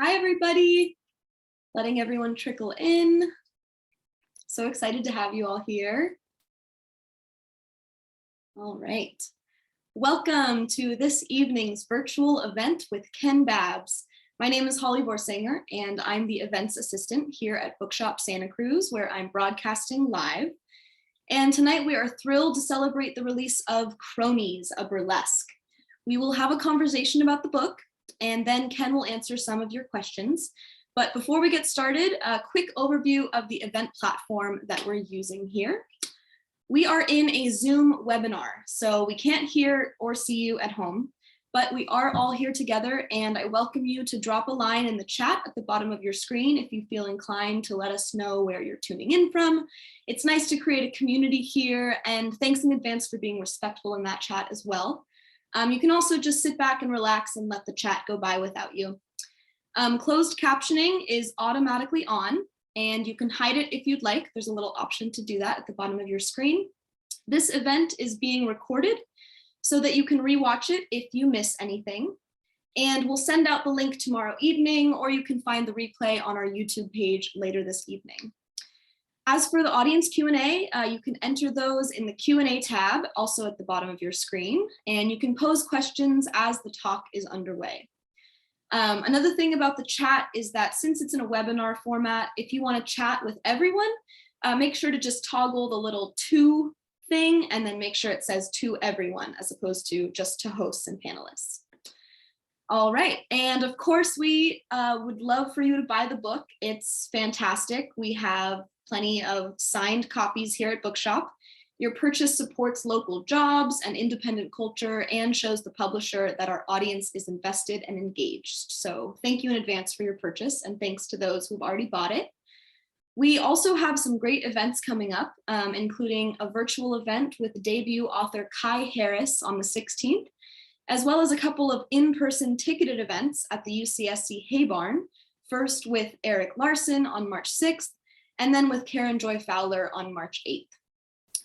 Hi, everybody. Letting everyone trickle in. So excited to have you all here. All right. Welcome to this evening's virtual event with Ken Babbs. My name is Holly Borsinger, and I'm the events assistant here at Bookshop Santa Cruz, where I'm broadcasting live. And tonight we are thrilled to celebrate the release of Cronies, a burlesque. We will have a conversation about the book, and then Ken will answer some of your questions. But before we get started, a quick overview of the event platform that we're using here. We are in a Zoom webinar, so we can't hear or see you at home, but we are all here together, and I welcome you to drop a line in the chat at the bottom of your screen if you feel inclined to let us know where you're tuning in from. It's nice to create a community here, and thanks in advance for being respectful in that chat as well. You can also just sit back and relax and let the chat go by without you. Closed captioning is automatically on, and you can hide it if you'd like. There's a little option to do that at the bottom of your screen. This event is being recorded so that you can rewatch it if you miss anything. And we'll send out the link tomorrow evening, or you can find the replay on our YouTube page later this evening. As for the audience Q&A, you can enter those in the Q&A tab, also at the bottom of your screen, and you can pose questions as the talk is underway. Another thing about the chat is that since it's in a webinar format, if you want to chat with everyone, make sure to just toggle the little to thing and then make sure it says to everyone as opposed to just to hosts and panelists. All right, and of course we would love for you to buy the book. It's fantastic. We have plenty of signed copies here at Bookshop. Your purchase supports local jobs and independent culture and shows the publisher that our audience is invested and engaged. So thank you in advance for your purchase, and thanks to those who've already bought it. We also have some great events coming up, including a virtual event with debut author Kai Harris on the 16th, as well as a couple of in-person ticketed events at the UCSC Hay Barn, first with Eric Larson on March 6th, and then with Karen Joy Fowler on March 8th.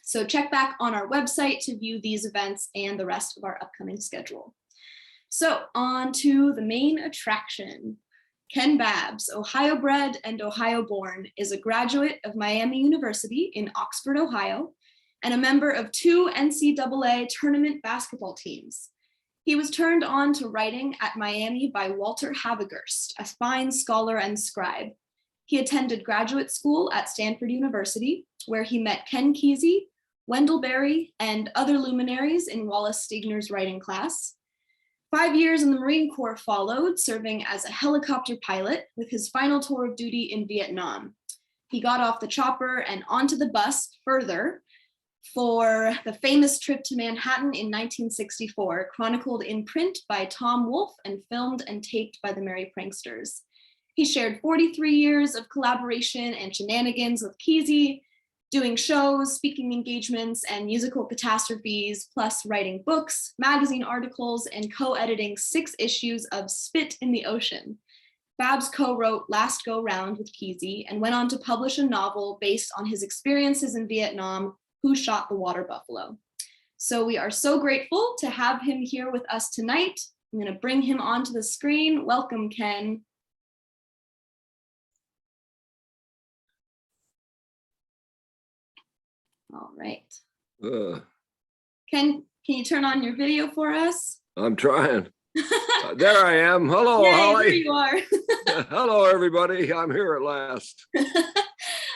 So check back on our website to view these events and the rest of our upcoming schedule. So on to the main attraction. Ken Babbs, Ohio bred and Ohio born, is a graduate of Miami University in Oxford, Ohio, and a member of 2 NCAA tournament basketball teams. He was turned on to writing at Miami by Walter Havighurst, a fine scholar and scribe. He attended graduate school at Stanford University, where he met Ken Kesey, Wendell Berry, and other luminaries in Wallace Stigner's writing class. 5 years in the Marine Corps followed, serving as a helicopter pilot with his final tour of duty in Vietnam. He got off the chopper and onto the bus further for the famous trip to Manhattan in 1964, chronicled in print by Tom Wolfe and filmed and taped by the Merry Pranksters. He shared 43 years of collaboration and shenanigans with Kesey, doing shows, speaking engagements, and musical catastrophes, plus writing books, magazine articles, and co-editing 6 issues of Spit in the Ocean. Babbs co-wrote Last Go Round with Kesey and went on to publish a novel based on his experiences in Vietnam, Who Shot the Water Buffalo. So we are so grateful to have him here with us tonight. I'm going to bring him onto the screen. Welcome, Ken. All right. Ken, can you turn on your video for us? I'm trying. There I am. Hello, Yay, Holly. there you are. Hello, everybody. I'm here at last.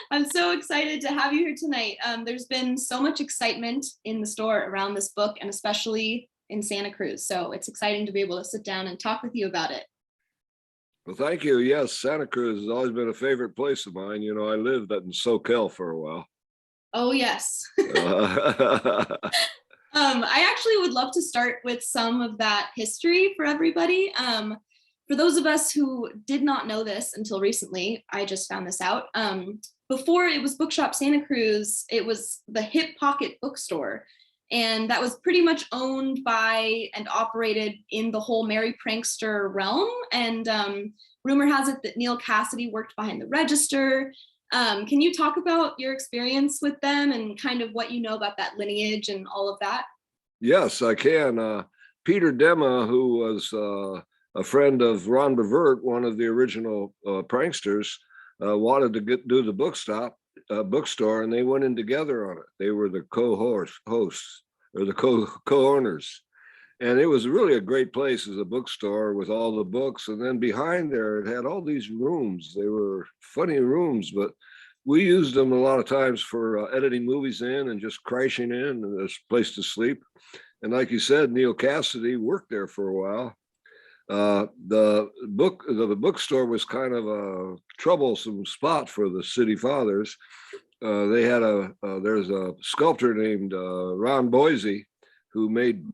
I'm so excited to have you here tonight. There's been so much excitement in the store around this book, and especially in Santa Cruz. So it's exciting to be able to sit down and talk with you about it. Well, thank you. Yes, Santa Cruz has always been a favorite place of mine. You know, I lived in SoCal for a while. Oh, yes. I actually would love to start with some of that history for everybody. For those of us who did not know this until recently, I just found this out. Before it was Bookshop Santa Cruz, it was the Hip Pocket bookstore. And that was pretty much owned by and operated in the whole Merry Prankster realm. And rumor has it that Neal Cassady worked behind the register. Can you talk about your experience with them and kind of what you know about that lineage and all of that? Yes, I can. Peter Demma, who was a friend of Ron Bevert, one of the original pranksters, wanted to do the bookstore, and they went in together on it. They were the hosts or the co-owners. And it was really a great place as a bookstore with all the books. And then behind there, it had all these rooms. They were funny rooms, but we used them a lot of times for editing movies in and just crashing in, and there's a place to sleep. And like you said, Neal Cassady worked there for a while. The bookstore was kind of a troublesome spot for the city fathers. They had there's a sculptor named Ron Boise who made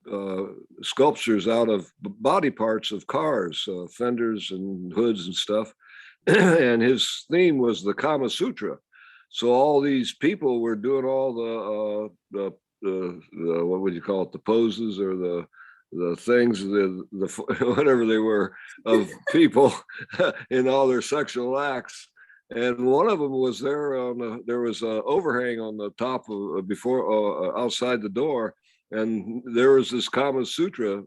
sculptures out of body parts of cars, fenders and hoods and stuff. And his theme was the Kama Sutra. So all these people were doing all the what would you call it, the poses or the things, the whatever they were, of people in all their sexual acts. And one of them was there there was an overhang on the top of before outside the door, and there was this Kama Sutra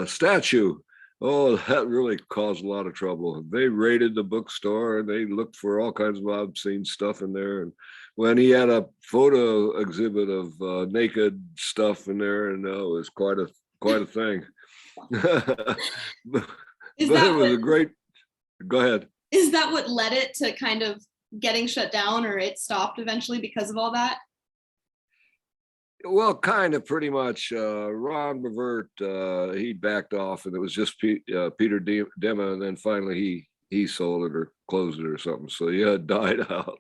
statue. Oh, that really caused a lot of trouble. They raided the bookstore and they looked for all kinds of obscene stuff in there. And when he had a photo exhibit of naked stuff in there, and it was quite a thing. But it was a great. Go ahead. Is that what led it to kind of getting shut down, or it stopped eventually because of all that? Well, kind of, pretty much. Ron Bevert, he backed off, and it was just Peter Demma, and then finally he sold it or closed it or something. So yeah, it died out.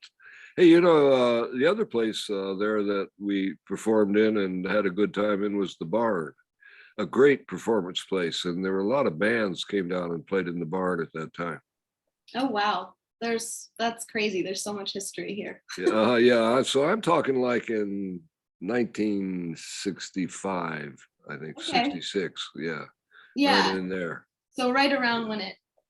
Hey, you know, the other place there that we performed in and had a good time in was the Barn, a great performance place, and there were a lot of bands came down and played in the Barn at that time. Oh wow, that's crazy. There's so much history here. Yeah. So I'm talking like in 1965, I think. Okay. 66, yeah right in there. So right around when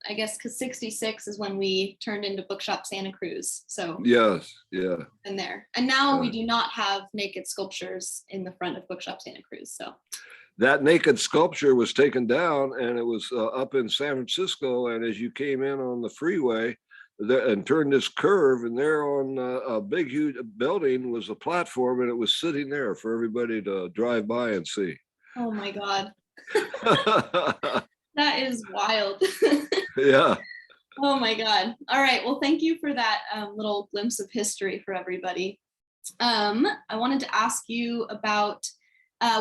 I guess, because 66 is when we turned into Bookshop Santa Cruz. So yes, yeah, in there. And now we do not have naked sculptures in the front of Bookshop Santa Cruz. So that naked sculpture was taken down, and it was up in San Francisco. And as you came in on the freeway and turned this curve, and there on a big, huge building was a platform, and it was sitting there for everybody to drive by and see. Oh my God. That is wild. Yeah. Oh my God. All right. Well, thank you for that little glimpse of history for everybody. I wanted to ask you about,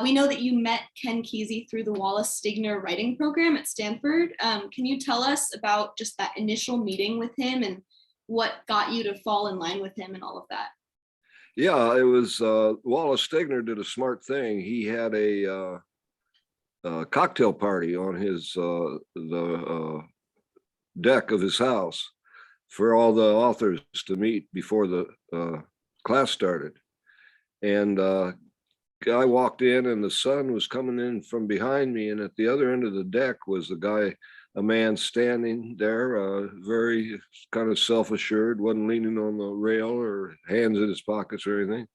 we know that you met Ken Kesey through the Wallace Stigner writing program at Stanford. Can you tell us about just that initial meeting with him and what got you to fall in line with him and all of that? Yeah, it was Wallace Stigner did a smart thing. He had a cocktail party on his the deck of his house for all the authors to meet before the class started. And I walked in, and the sun was coming in from behind me, and at the other end of the deck was a man standing there, very kind of self-assured, wasn't leaning on the rail or hands in his pockets or anything.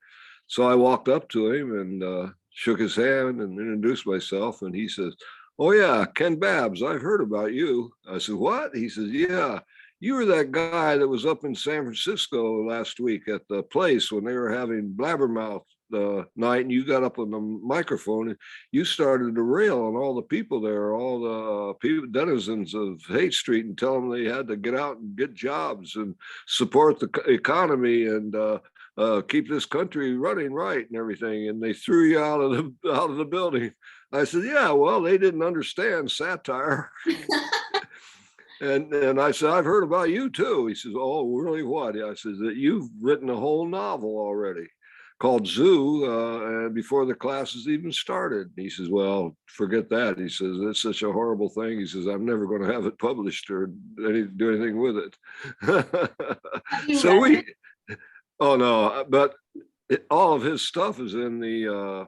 So I walked up to him and shook his hand and introduced myself, and he says, "Oh yeah, Ken Babbs, I've heard about you." I said, "What?" He says, "Yeah, you were that guy that was up in San Francisco last week at the place when they were having Blabbermouth night, and you got up on the microphone and you started to rail on all the people there, all the people, denizens of Haight Street, and tell them they had to get out and get jobs and support the economy and keep this country running right and everything, and they threw you out of the building." I said, "Yeah, well, they didn't understand satire." And I said, "I've heard about you too." He says, "Oh, really? What?" I said, "That you've written a whole novel already called Zoo, and before the classes even started." He says, "Well, forget that." He says, "It's such a horrible thing." He says, "I'm never going to have it published or do anything with it." So oh no, but all of his stuff is in the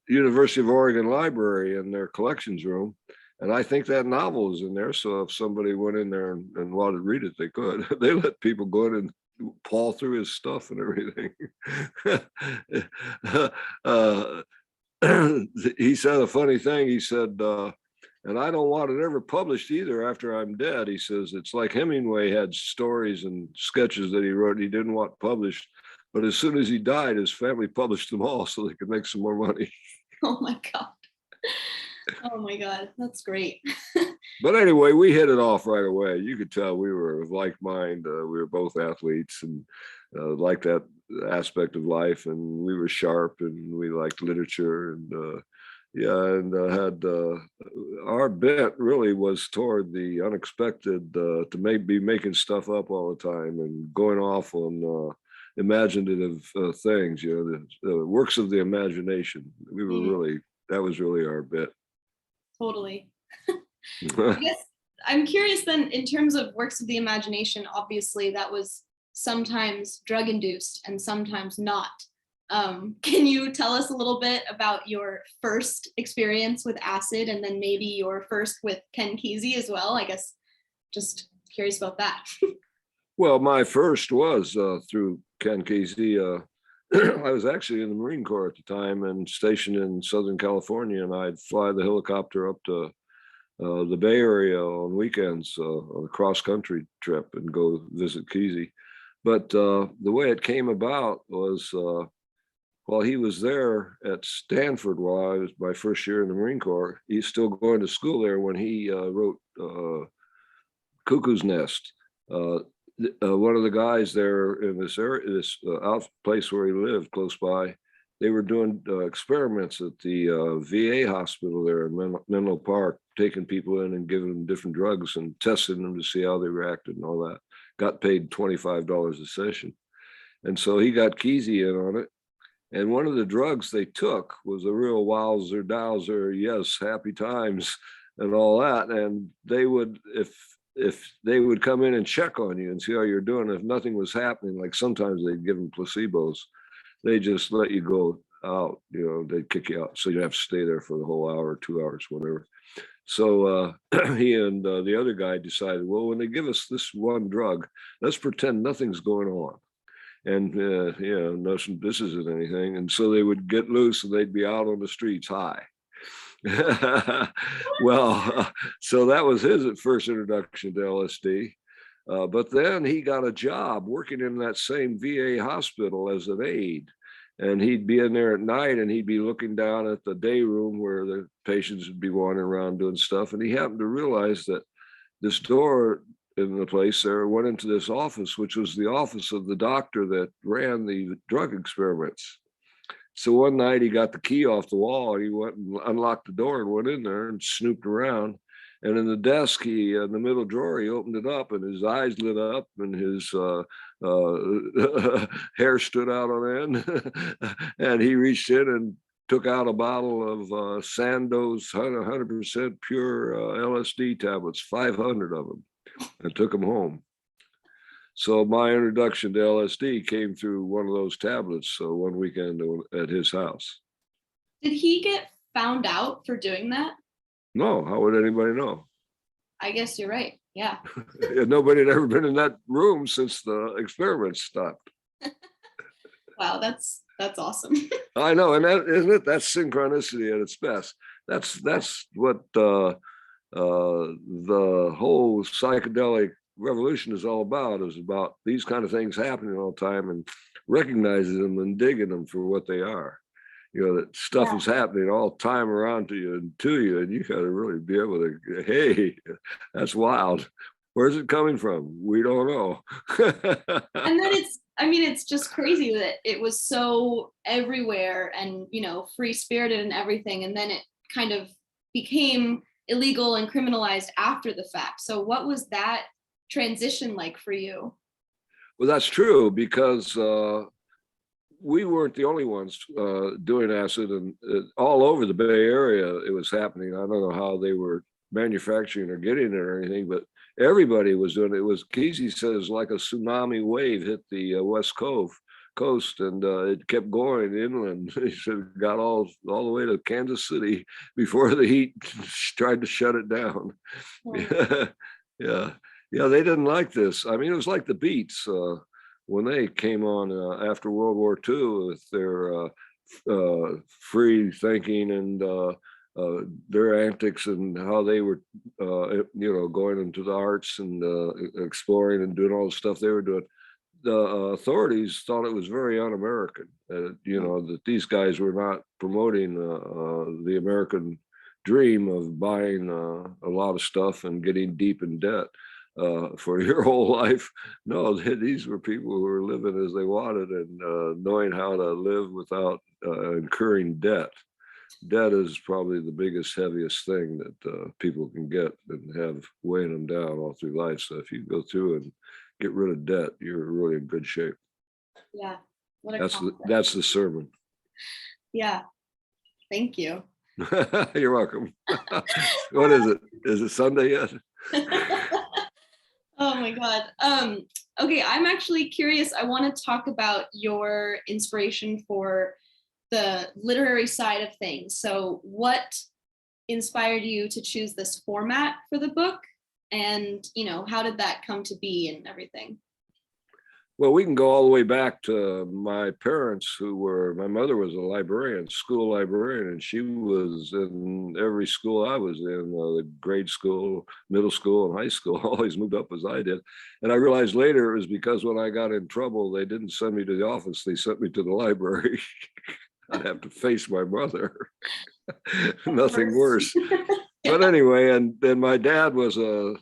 University of Oregon Library in their collections room. And I think that novel is in there. So if somebody went in there and wanted to read it, they could. They let people go in and paw through his stuff and everything. He said a funny thing. He said, and I don't want it ever published either after I'm dead. He says, it's like Hemingway had stories and sketches that he wrote he didn't want published. But as soon as he died, his family published them all so they could make some more money. Oh my God. Oh my God, that's great. But anyway, we hit it off right away. You could tell we were of like mind. We were both athletes and liked that aspect of life, and we were sharp, and we liked literature, and had our bent really was toward the unexpected, to be making stuff up all the time and going off on imaginative things, the works of the imagination. We were really, that was really our bit. Totally. I guess I'm curious then, in terms of works of the imagination, obviously that was sometimes drug induced and sometimes not. Can you tell us a little bit about your first experience with acid, and then maybe your first with Ken Kesey as well? I guess just curious about that. Well, my first was through Ken Kesey. I was actually in the Marine Corps at the time and stationed in Southern California, and I'd fly the helicopter up to the Bay Area on weekends on a cross-country trip and go visit Kesey. But the way it came about was while he was there at Stanford, while I was my first year in the Marine Corps, he's still going to school there when he wrote Cuckoo's Nest. One of the guys there in this area, this place where he lived close by, they were doing experiments at the VA hospital there in Menlo Park, taking people in and giving them different drugs and testing them to see how they reacted and all that. Got paid $25 a session. And so he got Kesey in on it. And one of the drugs they took was a real wowzer, dowser, yes, happy times and all that. And they would, if they would come in and check on you and see how you're doing, if nothing was happening, like sometimes they'd give them placebos, they just let you go out, they'd kick you out. So you'd have to stay there for the whole hour, 2 hours, whatever. So he and the other guy decided, well, when they give us this one drug, let's pretend nothing's going on. And, this isn't anything. And so they would get loose and they'd be out on the streets high. Well, so that was his first introduction to LSD. But then he got a job working in that same VA hospital as an aide. And he'd be in there at night and he'd be looking down at the day room where the patients would be wandering around doing stuff. And he happened to realize that this door in the place there went into this office, which was the office of the doctor that ran the drug experiments. So one night he got the key off the wall and he went and unlocked the door and went in there and snooped around. And in the desk, in the middle drawer, he opened it up and his eyes lit up and his hair stood out on end. And he reached in and took out a bottle of Sandoz 100% pure LSD tablets, 500 of them, and took them home. So my introduction to LSD came through one of those tablets one weekend at his house. Did he get found out for doing that? No, how would anybody know? I guess you're right. Yeah. Nobody had ever been in that room since the experiments stopped. Wow, that's awesome. I know, and that isn't it. That's synchronicity at its best. That's what the whole psychedelic revolution is all about. Is about these kind of things happening all the time and recognizing them and digging them for what they are. That stuff is happening all the time around you, and you got to really be able to, hey, that's wild. Where's it coming from? We don't know. And then it's just crazy that it was so everywhere and, free spirited and everything. And then it kind of became illegal and criminalized after the fact. So what was that transition like for you? Well, that's true, because we weren't the only ones doing acid, and all over the Bay Area it was happening. I don't know how they were manufacturing or getting it or anything, but everybody was doing it. It was, Kesey says, like a tsunami wave hit the West Coast, and it kept going inland. He said it got all the way to Kansas City before the heat tried to shut it down. Oh. Yeah, they didn't like this. I mean, it was like the Beats. When they came on after World War II with their free thinking and their antics and how they were, going into the arts and exploring and doing all the stuff they were doing. The authorities thought it was very un-American, that these guys were not promoting the American dream of buying a lot of stuff and getting deep in debt for your whole life. No, these were people who were living as they wanted and knowing how to live without incurring debt. Debt is probably the biggest, heaviest thing that people can get and have weighing them down all through life. So if you go through and get rid of debt, you're really in good shape. Yeah. That's the sermon. Yeah. Thank you. You're welcome. What is it? Is it Sunday yet? Oh my God. Okay, I'm actually curious. I want to talk about your inspiration for the literary side of things. So what inspired you to choose this format for the book? And, how did that come to be and everything? Well, we can go all the way back to my parents, my mother was a librarian, school librarian, and she was in every school I was in, the grade school, middle school, and high school, always moved up as I did. And I realized later it was because when I got in trouble, they didn't send me to the office, they sent me to the library. I'd have to face my mother. Nothing worse. But anyway, and then my dad was a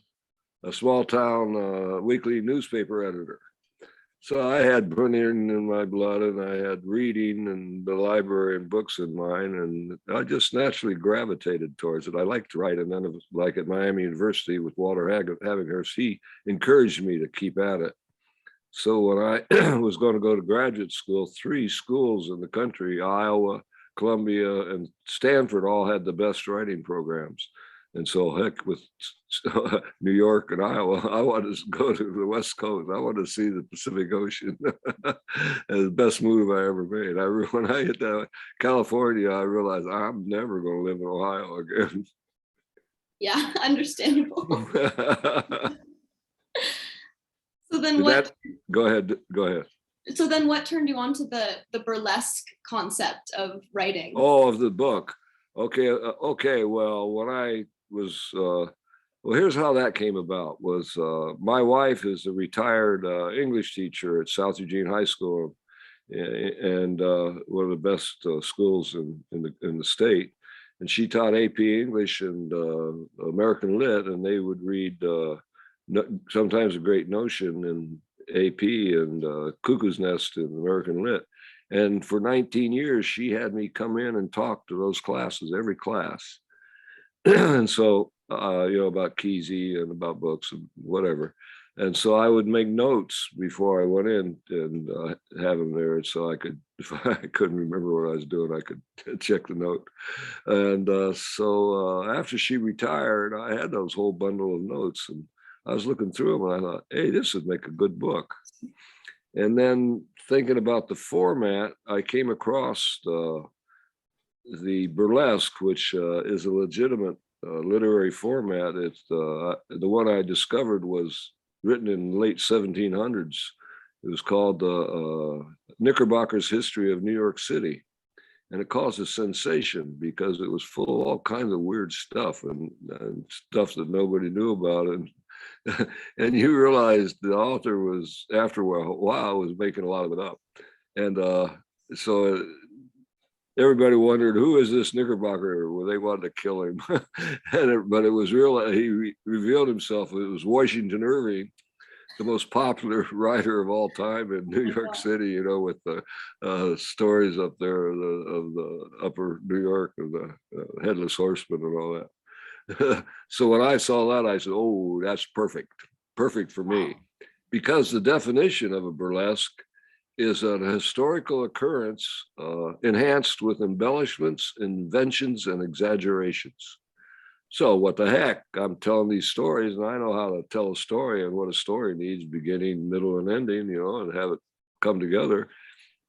small town weekly newspaper editor. So I had printing in my blood, and I had reading and the library and books in mine, and I just naturally gravitated towards it. I liked to write, and then it was like at Miami University with Walter Havinghurst, he encouraged me to keep at it. So when I was going to go to graduate school, 3 schools in the country, Iowa, Columbia, and Stanford, all had the best writing programs. And so heck with New York and Iowa, I wanted to go to the West Coast. I wanted to see the Pacific Ocean. The best move I ever made. When I hit California, I realized I'm never going to live in Ohio again. Yeah, understandable. So then go ahead. So then what turned you on to the burlesque concept of writing? Oh, of the book. Okay. Well, when I was, here's how that came about. Was my wife is a retired English teacher at South Eugene High School, and one of the best schools in the state. And she taught AP English and American Lit, and they would read sometimes A Great Notion and AP and Cuckoo's Nest in American Lit. And for 19 years, she had me come in and talk to those classes, every class. And so, about Kesey and about books and whatever. And so I would make notes before I went in and have them there. So I could, if I couldn't remember what I was doing, I could check the note. And so after she retired, I had those whole bundle of notes, and I was looking through them, and I thought, hey, this would make a good book. And then thinking about the format, I came across the burlesque, which is a legitimate literary format. It's the one I discovered was written in the late 1700s. It was called Knickerbocker's History of New York City. And it caused a sensation because it was full of all kinds of weird stuff and stuff that nobody knew about. And you realized the author was, after a while, was making a lot of it up. And so everybody wondered, who is this Knickerbocker? Well, they wanted to kill him. But it was real. He revealed himself. It was Washington Irving, the most popular writer of all time in New York City, with the stories up there of the upper New York, of the Headless Horseman and all that. So when I saw that, I said, oh, that's perfect for me. Because the definition of a burlesque is an historical occurrence enhanced with embellishments, inventions, and exaggerations. So what the heck? I'm telling these stories, and I know how to tell a story and what a story needs, beginning, middle, and ending, and have it come together.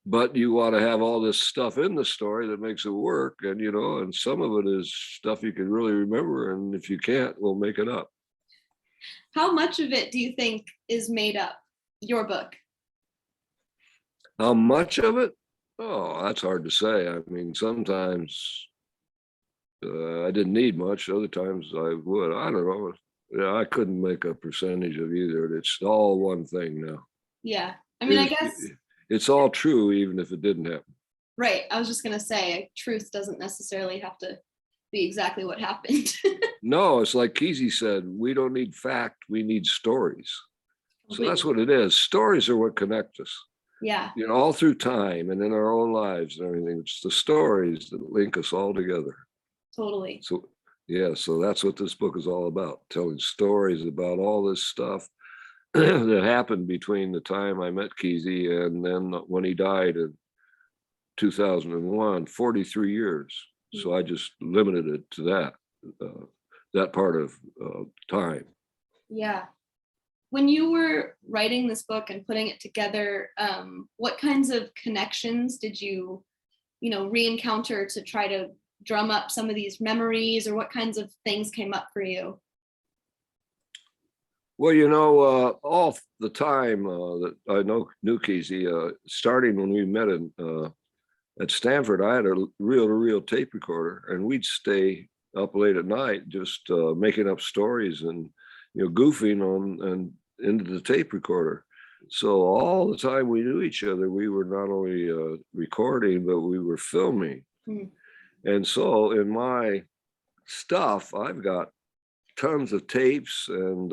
But you want to have all this stuff in the story that makes it work. And, and some of it is stuff you can really remember. And if you can't, we'll make it up. How much of it do you think is made up, your book? How much of it? Oh, that's hard to say. I mean, sometimes I didn't need much. Other times I would. I don't know. Yeah, I couldn't make a percentage of either. It's all one thing now. Yeah. I mean, I It's, guess, it's all true, even if it didn't happen. right. I was just going to say, truth doesn't necessarily have to be exactly what happened. No, it's like Kesey said, we don't need fact, we need stories. So that's Completely. what it is. Stories are what connect us, Yeah, you know, all through time and in our own lives and everything. It's the stories that link us all together. totally. So, yeah, so that's what this book is all about, telling stories about all this stuff that happened between the time I met Kesey and then when he died in 2001, 43 years. So I just limited it to that part of time. Yeah. When you were writing this book and putting it together, what kinds of connections did you re-encounter to try to drum up some of these memories, or what kinds of things came up for you? Well, all the time that I knew Kesey, starting when we met at Stanford, I had a reel-to-reel tape recorder, and we'd stay up late at night just making up stories and goofing on and into the tape recorder. So all the time we knew each other, we were not only recording, but we were filming. Mm. And so in my stuff, I've got tons of tapes and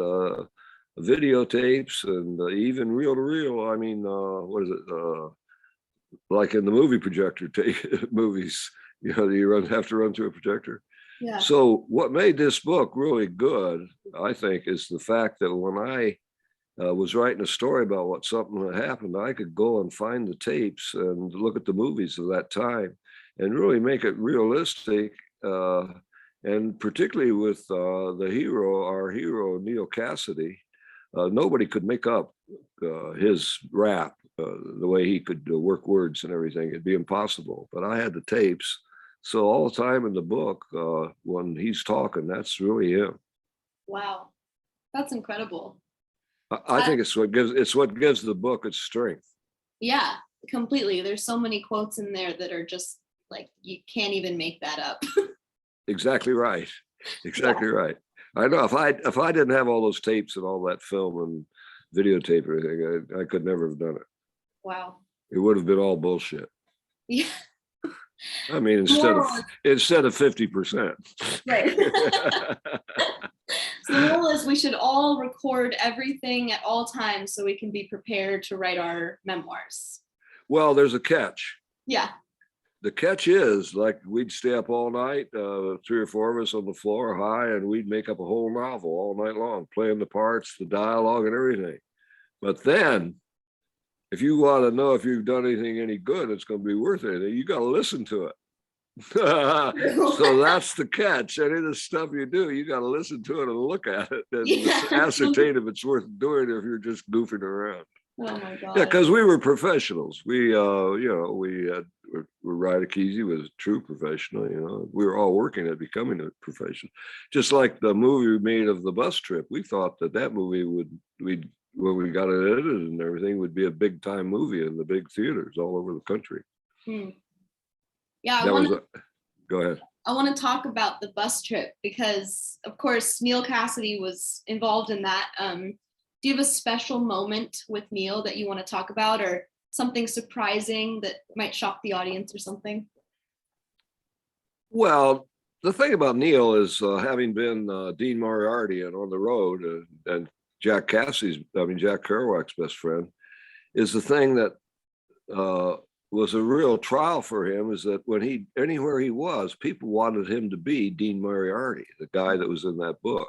videotapes and even reel to reel. I mean, what is it? Like in the movie projector movies, have to run through a projector. Yeah. So what made this book really good, I think, is the fact that when I was writing a story about something that happened, I could go and find the tapes and look at the movies of that time and really make it realistic. And particularly with our hero, Neal Cassady, nobody could make up his rap the way he could work words and everything. It'd be impossible. But I had the tapes. So all the time in the book, when he's talking, that's really him. Wow. That's incredible. I think it's what gives the book its strength. Yeah, completely. There's so many quotes in there that are just like, you can't even make that up. Exactly right. Exactly right. I know if I didn't have all those tapes and all that film and videotape and everything, I could never have done it. Wow. It would have been all bullshit. Yeah. I mean, instead of 50%. Right. So the rule is we should all record everything at all times so we can be prepared to write our memoirs. Well, there's a catch. Yeah. The catch is, like, we'd stay up all night, 3 or 4 of us on the floor high, and we'd make up a whole novel all night long, playing the parts, the dialogue and everything. But then if you want to know if you've done anything any good, it's going to be worth it. You got to listen to it. So that's the catch. Any of the stuff you do, you got to listen to it and look at it and ascertain if it's worth doing or if you're just goofing around. Oh my God. Yeah, because we were professionals. We were Ryder Kesey was a true professional. We were all working at becoming a professional. Just like the movie we made of the bus trip, we thought that movie when we got it edited and everything, would be a big time movie in the big theaters all over the country. Yeah, go ahead. I want to talk about the bus trip because, of course, Neal Cassady was involved in that. Do you have a special moment with Neal that you want to talk about, or something surprising that might shock the audience or something? Well, the thing about Neal is having been Dean Moriarty and on the road and Jack Kerouac's best friend, is the thing that was a real trial for him, is that when anywhere he was, people wanted him to be Dean Moriarty, the guy that was in that book.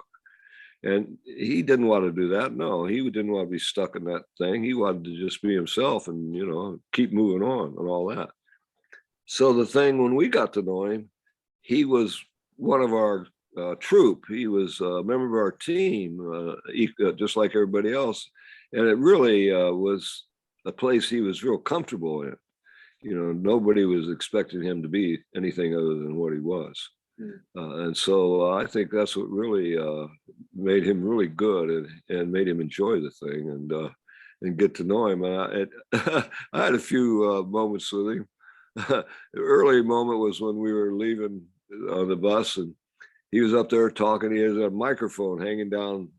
And he didn't want to do that. No, he didn't want to be stuck in that thing. He wanted to just be himself and, keep moving on and all that. So the thing, when we got to know him, he was one of our troop. He was a member of our team, just like everybody else. And it really was a place he was real comfortable in. Nobody was expecting him to be anything other than what he was. And so I think that's what really made him really good and made him enjoy the thing and get to know him. And I had a few moments with him. The early moment was when we were leaving on the bus, and he was up there talking. He has a microphone hanging down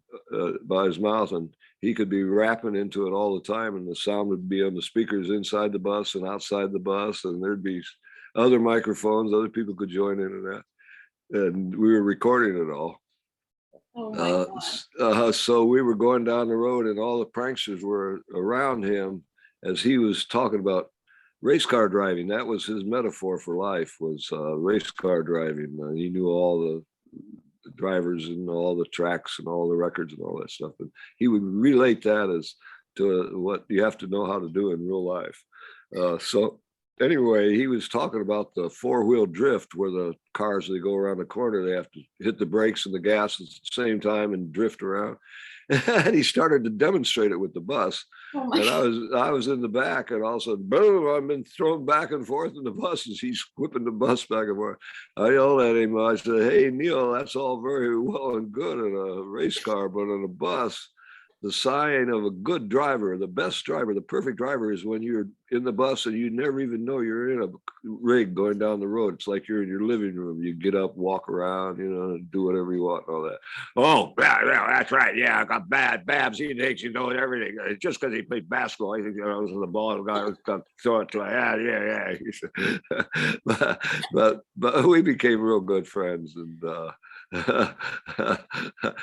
by his mouth, and he could be rapping into it all the time, and the sound would be on the speakers inside the bus and outside the bus, and there'd be other microphones, other people could join in and that, and we were recording it all. Oh my God. So we were going down the road, and all the pranksters were around him as he was talking about race car driving. That was his metaphor for life, was race car driving. He knew all the drivers and all the tracks and all the records and all that stuff. And he would relate that as to what you have to know how to do in real life. So anyway, he was talking about the four-wheel drift, where the cars, they go around the corner, they have to hit the brakes and the gas at the same time and drift around. And he started to demonstrate it with the bus. Oh And I was in the back, and all of a sudden, boom, I've been thrown back and forth in the bus as he's whipping the bus back and forth. I yelled at him. I said, "Hey, Neal, that's all very well and good in a race car, but in a bus, the sign of a good driver, the best driver, the perfect driver, is when you're in the bus and you never even know you're in a rig going down the road. It's like you're in your living room. You get up, walk around, do whatever you want and all that." "Oh, yeah, that's right. Yeah, I got Babbs. He thinks he knows everything. Just because he played basketball, he thinks the ball guy was going to throw it to him. Yeah." But we became real good friends, and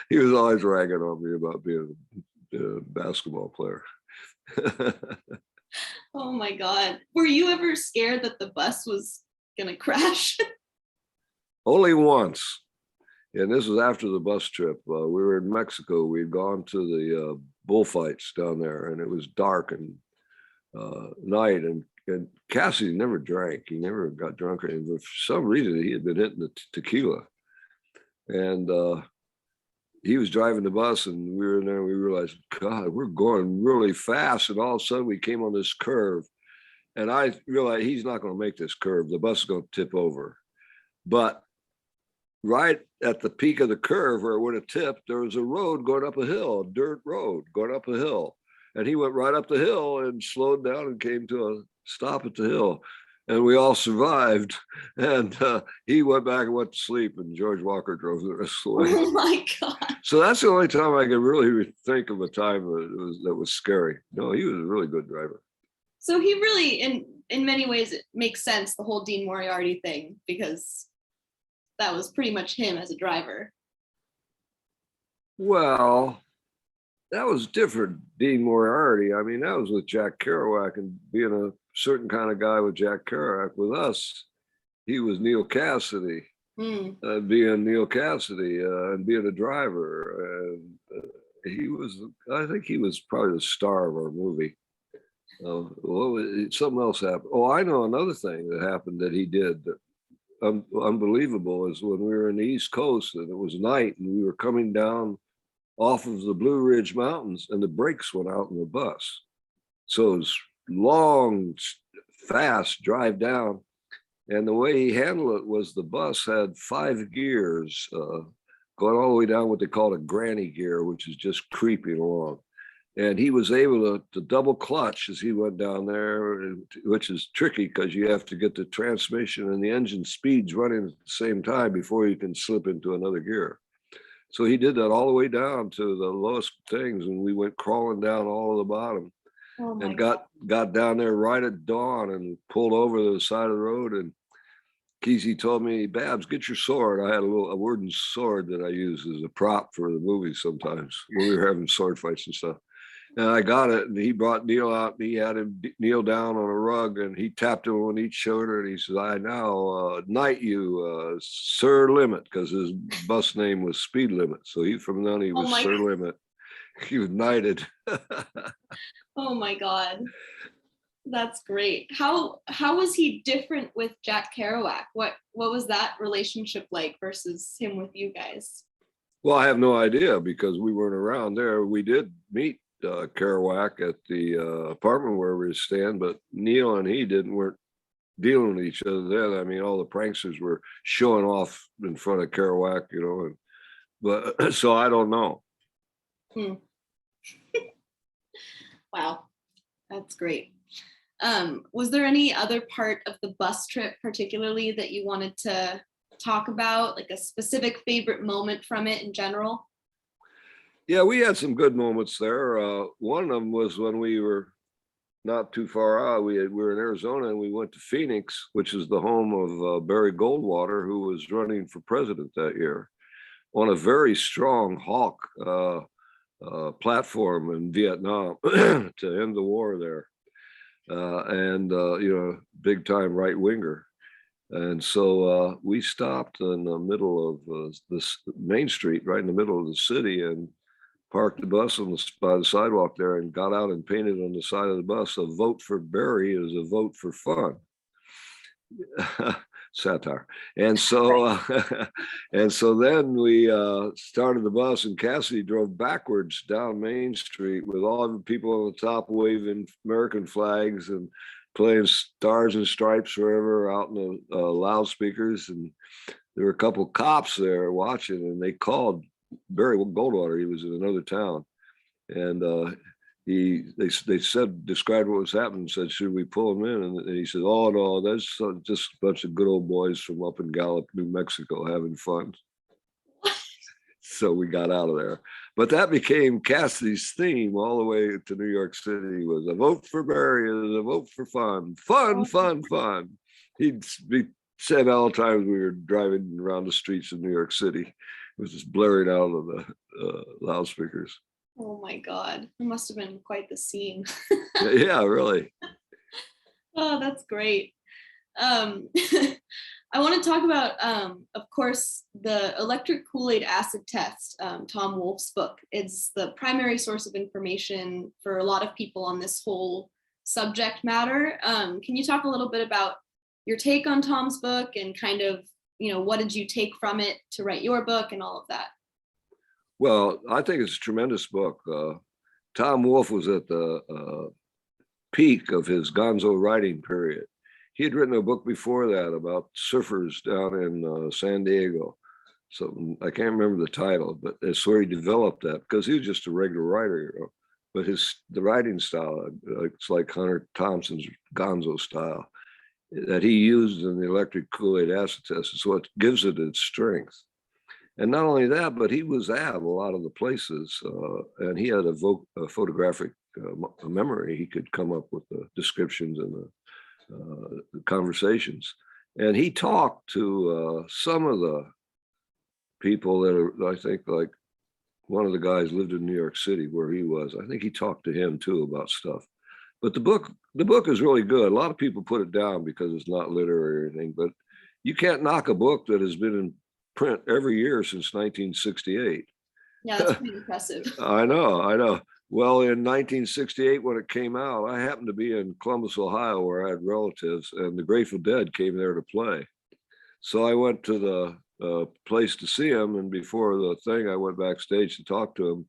he was always ragging on me about being a basketball player. Oh my God. Were you ever scared that the bus was gonna crash? Only once. And this was after the bus trip. We were in Mexico. We'd gone to the bullfights down there, and it was dark and night. And Cassady never drank. He never got drunk. But for some reason, he had been hitting the tequila. And he was driving the bus, and we were in there, and we realized, God, we're going really fast. And all of a sudden, we came on this curve. And I realized he's not going to make this curve. The bus is going to tip over. But right at the peak of the curve where it would have tipped, there was a road going up a hill, a dirt road going up a hill. And he went right up the hill and slowed down and came to a stop at the hill. And we all survived. And he went back and went to sleep, and George Walker drove the rest of the way. Oh my God. So that's the only time I can really think of a time that was scary. No, he was a really good driver. So he really, in many ways, it makes sense, the whole Dean Moriarty thing, because that was pretty much him as a driver. Well, that was different. Dean Moriarty, I mean, that was with Jack Kerouac, and being a certain kind of guy with Jack Kerouac. With us, he was Neal Cassady, being Neal Cassady, and being a driver. And I think he was probably the star of our movie. Something else happened. Oh, I know another thing that happened that he did that unbelievable is when we were in the East Coast, and it was night, and we were coming down off of the Blue Ridge Mountains, and the brakes went out in the bus. So it was long, fast drive down. And the way he handled it was the bus had 5 gears, going all the way down what they call a granny gear, which is just creeping along. And he was able to double clutch as he went down there, which is tricky because you have to get the transmission and the engine speeds running at the same time before you can slip into another gear. So he did that all the way down to the lowest things, and we went crawling down all of the bottom. Oh my And God. got down there right at dawn and pulled over to the side of the road. And Kesey told me, "Babbs, get your sword." I had a wooden sword that I use as a prop for the movies sometimes when we were having sword fights and stuff. And I got it, and he brought Neal out, and he had him kneel down on a rug, and he tapped him on each shoulder, and he said, "I now knight you, Sir Limit," because his bus name was Speed Limit. So from then he was Sir Limit. He was knighted. Oh my God. That's great. How was he different with Jack Kerouac? What was that relationship like versus him with you guys? Well, I have no idea because we weren't around there. We did meet Kerouac at the apartment where we were staying, but Neal and he weren't dealing with each other then. I mean, all the pranksters were showing off in front of Kerouac, but so I don't know. Wow, that's great. Was there any other part of the bus trip particularly that you wanted to talk about like a specific favorite moment from it in general? Yeah, we had some good moments there. One of them was when we were not too far out. We were in Arizona and we went to Phoenix, which is the home of Barry Goldwater, who was running for president that year on a very strong hawk platform in Vietnam to end the war there. Big time right winger. And so we stopped in the middle of this main street, right in the middle of the city, and parked the bus by the sidewalk there and got out and painted on the side of the bus, "A vote for Barry is a vote for fun." Satire. And so then we started the bus, and Cassady drove backwards down Main Street with all the people on the top waving American flags and playing Stars and Stripes forever out in the loudspeakers. And there were a couple cops there watching, and they called Barry Goldwater. He was in another town, and they described what was happening, said, "Should we pull him in?" And he said, "Oh no, that's just a bunch of good old boys from up in Gallup, New Mexico, having fun." So we got out of there. But that became Cassady's theme all the way to New York City, was "A vote for Barry is a vote for fun. Fun, fun, fun." He'd be said all the times we were driving around the streets of New York City. It was just blaring out of the loudspeakers. Oh my God, it must have been quite the scene. Yeah, really. Oh, that's great. I want to talk about, of course, the electric Kool-Aid acid test, Tom Wolfe's book. It's the primary source of information for a lot of people on this whole subject matter. Can you talk a little bit about your take on Tom's book and kind of, what did you take from it to write your book and all of that? Well, I think it's a tremendous book. Tom Wolfe was at the peak of his gonzo writing period. He had written a book before that about surfers down in San Diego. So I can't remember the title, but it's where he developed that, because he was just a regular writer, but the writing style, it's like Hunter Thompson's gonzo style that he used in the electric Kool-Aid acid test is what gives it its strength. And not only that, but he was at a lot of the places, and he had a photographic memory. He could come up with the descriptions and the conversations. And he talked to some of the people that are, I think, like one of the guys lived in New York City where he was. I think he talked to him too about stuff. But the book is really good. A lot of people put it down because it's not literary or anything, but you can't knock a book that has been in print every year since 1968. Yeah, that's pretty impressive. I know. Well, in 1968, when it came out, I happened to be in Columbus, Ohio, where I had relatives, and the Grateful Dead came there to play. So I went to the place to see them, and before the thing, I went backstage to talk to them,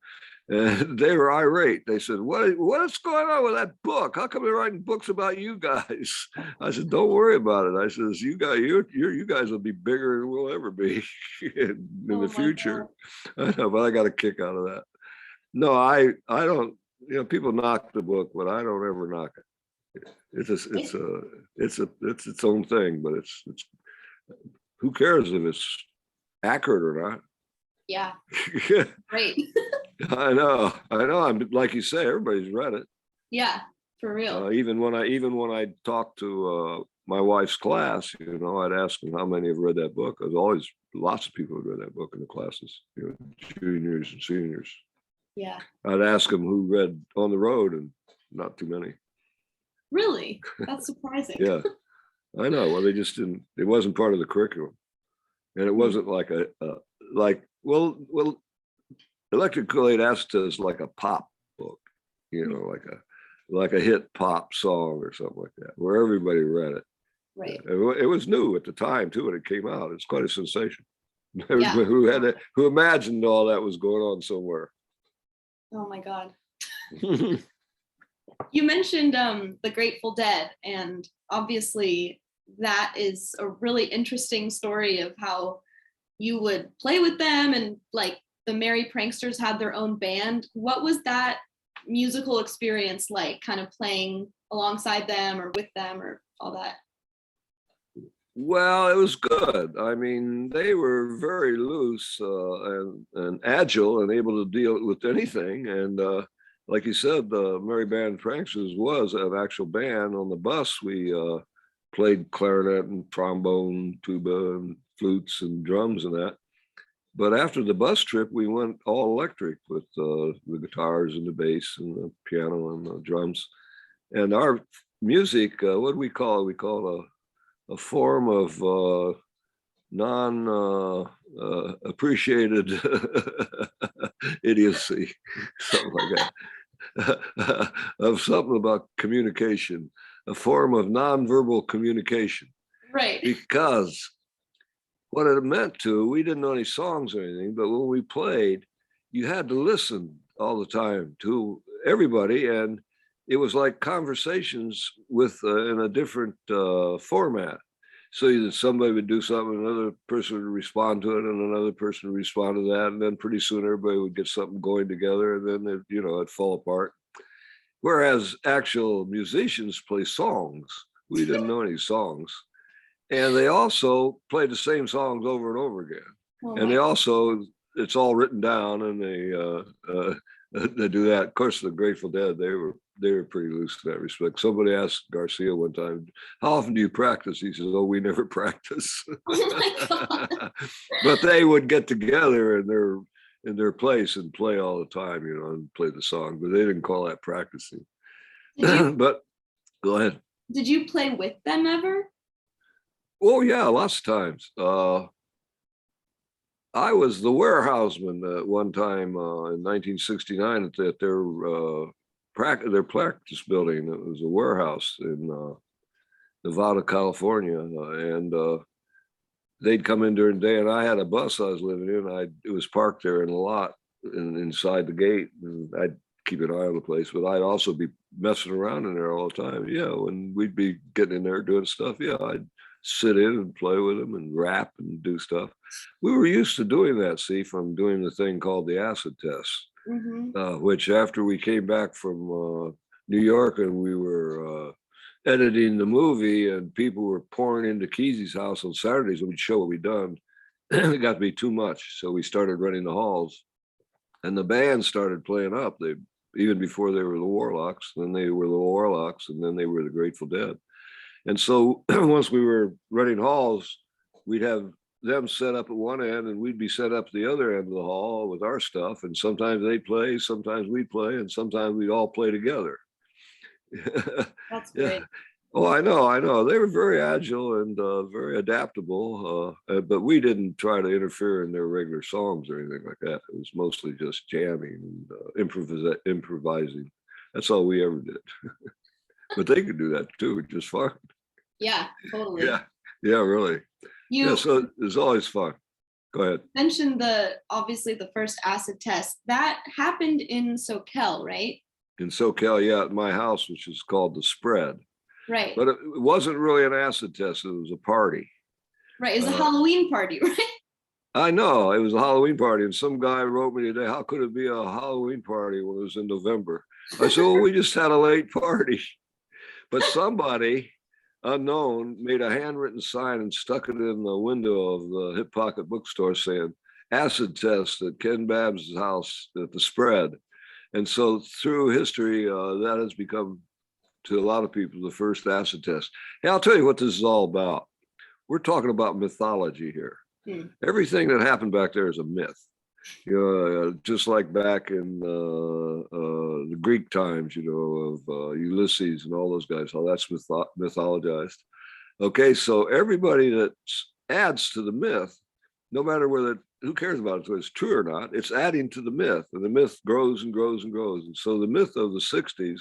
and they were irate. They said, "What's going on with that book? How come they're writing books about you guys?" I said, "Don't worry about it." I says, "You guys will be bigger than we'll ever be in the future." I know, but I got a kick out of that. No, I don't. People knock the book, but I don't ever knock it. It's its own thing, but it's who cares if it's accurate or not? Yeah. Great. I know. I'm like you say, everybody's read it. Yeah, for real. Even when I talked to my wife's class, I'd ask them how many have read that book. There's always lots of people who read that book in the classes, juniors and seniors. Yeah. I'd ask them who read On the Road, and not too many. Really? That's surprising. Yeah, I know. Well, they just didn't. It wasn't part of the curriculum, and it wasn't like Electric Kool-Aid acid is like a pop book, like a hit pop song or something like that, where everybody read it. Right. It was new at the time too when it came out. It's quite a sensation. Everybody who imagined all that was going on somewhere. Oh my God. You mentioned the Grateful Dead, and obviously that is a really interesting story of how you would play with them, and like the Merry Pranksters had their own band. What was that musical experience like, kind of playing alongside them or with them or all that? Well, it was good. I mean, they were very loose and agile and able to deal with anything. And like you said, the Merry Pranksters was an actual band. On the bus, we played clarinet and trombone, tuba, and flutes and drums and that. But after the bus trip, we went all electric with the guitars and the bass and the piano and the drums. And our music, what do we call it? We call it a form of non appreciated idiocy, something like that, of something about communication, a form of nonverbal communication. Right. Because what it meant to, we didn't know any songs or anything, but when we played, you had to listen all the time to everybody. And it was like conversations with in a different format. So that somebody would do something, another person would respond to it, and another person would respond to that, and then pretty soon everybody would get something going together, and then it'd fall apart. Whereas actual musicians play songs, we didn't know any songs, and they also play the same songs over and over again, and they also it's all written down, and they do that. Of course, the Grateful Dead, they were pretty loose in that respect. Somebody asked Garcia one time, "How often do you practice?" He says, "Oh, we never practice." Oh my God. But they would get together in their place and play all the time, and play the song. But they didn't call that practicing. But go ahead. Did you play with them ever? Oh yeah, lots of times. I was the warehouseman at one time in 1969 at their practice building. It was a warehouse in Nevada, California, and they'd come in during the day, and I had a bus I was living in. It was parked there in a lot inside the gate, and I'd keep an eye on the place, but I'd also be messing around in there all the time. Yeah, when we'd be getting in there doing stuff, yeah, I'd sit in and play with them and rap and do stuff. We were used to doing that, see, from doing the thing called the acid test, which after we came back from New York and we were editing the movie and people were pouring into Kesey's house on Saturdays and we'd show what we'd done, it got to be too much. So we started running the halls and the band started playing up. They even before they were the Warlocks, then they were the Warlocks, and then they were the Grateful Dead. And so once we were running halls, we'd have them set up at one end and we'd be set up at the other end of the hall with our stuff. And sometimes they'd play, sometimes we'd play, and sometimes we'd all play together. That's great. Yeah. Oh, I know. They were very agile and very adaptable, but we didn't try to interfere in their regular songs or anything like that. It was mostly just jamming and improvising. That's all we ever did. But they could do that too, just fine. Yeah, totally. Yeah, really. So it's always fun. Go ahead. Mentioned obviously the first acid test that happened in SoCal, right? In SoCal, yeah, at my house, which is called The Spread. Right. But it wasn't really an acid test. It was a party. Right. It was a Halloween party, right? I know. It was a Halloween party. And some guy wrote me today, how could it be a Halloween party when it was in November? I said, well, we just had a late party. But somebody unknown made a handwritten sign and stuck it in the window of the Hip Pocket bookstore saying, acid test at Ken Babbs' house at The Spread. And so through history, that has become, to a lot of people, the first acid test. Hey, I'll tell you what this is all about. We're talking about mythology here. Everything that happened back there is a myth. Just like back in the Greek times, of Ulysses and all those guys, how that's mythologized. Okay, so everybody that adds to the myth, no matter who cares about it, whether it's true or not, it's adding to the myth, and the myth grows and grows and grows. And so the myth of the 60s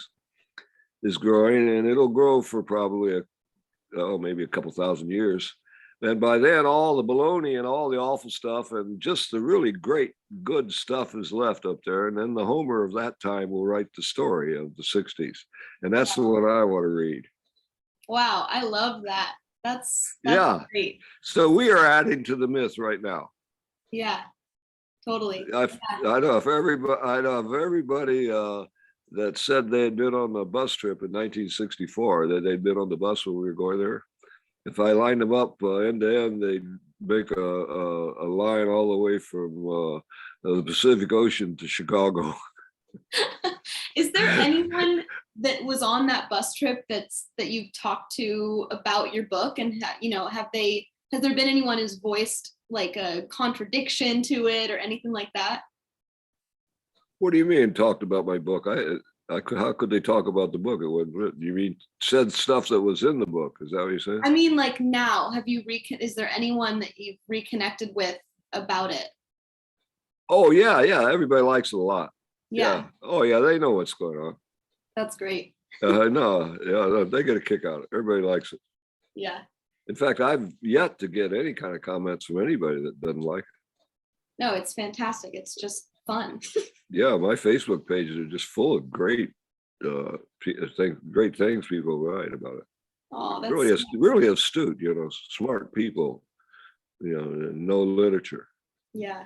is growing, and it'll grow for probably maybe a couple thousand years. And by then, all the baloney and all the awful stuff and just the really great, good stuff is left up there. And then the Homer of that time will write the story of the 60s. And that's the one I want to read. Wow, I love that. That's great. So we are adding to the myth right now. Yeah, totally. I know if everybody that said they had been on the bus trip in 1964, that they'd been on the bus when we were going there, if I lined them up end to end, they'd make a line all the way from the Pacific Ocean to Chicago. Is there anyone that was on that bus trip that you've talked to about your book, and has there been anyone who's voiced like a contradiction to it or anything like that? What do you mean talked about my book? How could they talk about the book? It wasn't written. You mean said stuff that was in the book? Is that what you're saying? I mean, like now, is there anyone that you've reconnected with about it? Oh yeah, everybody likes it a lot. Yeah. Oh yeah, they know what's going on. That's great. No, they get a kick out of it. Everybody likes it. Yeah. In fact, I've yet to get any kind of comments from anybody that doesn't like it. No, it's fantastic. It's just fun. Yeah, my Facebook pages are just full of great things people write about it. Oh, that's really astute, smart people, no literature. Yeah.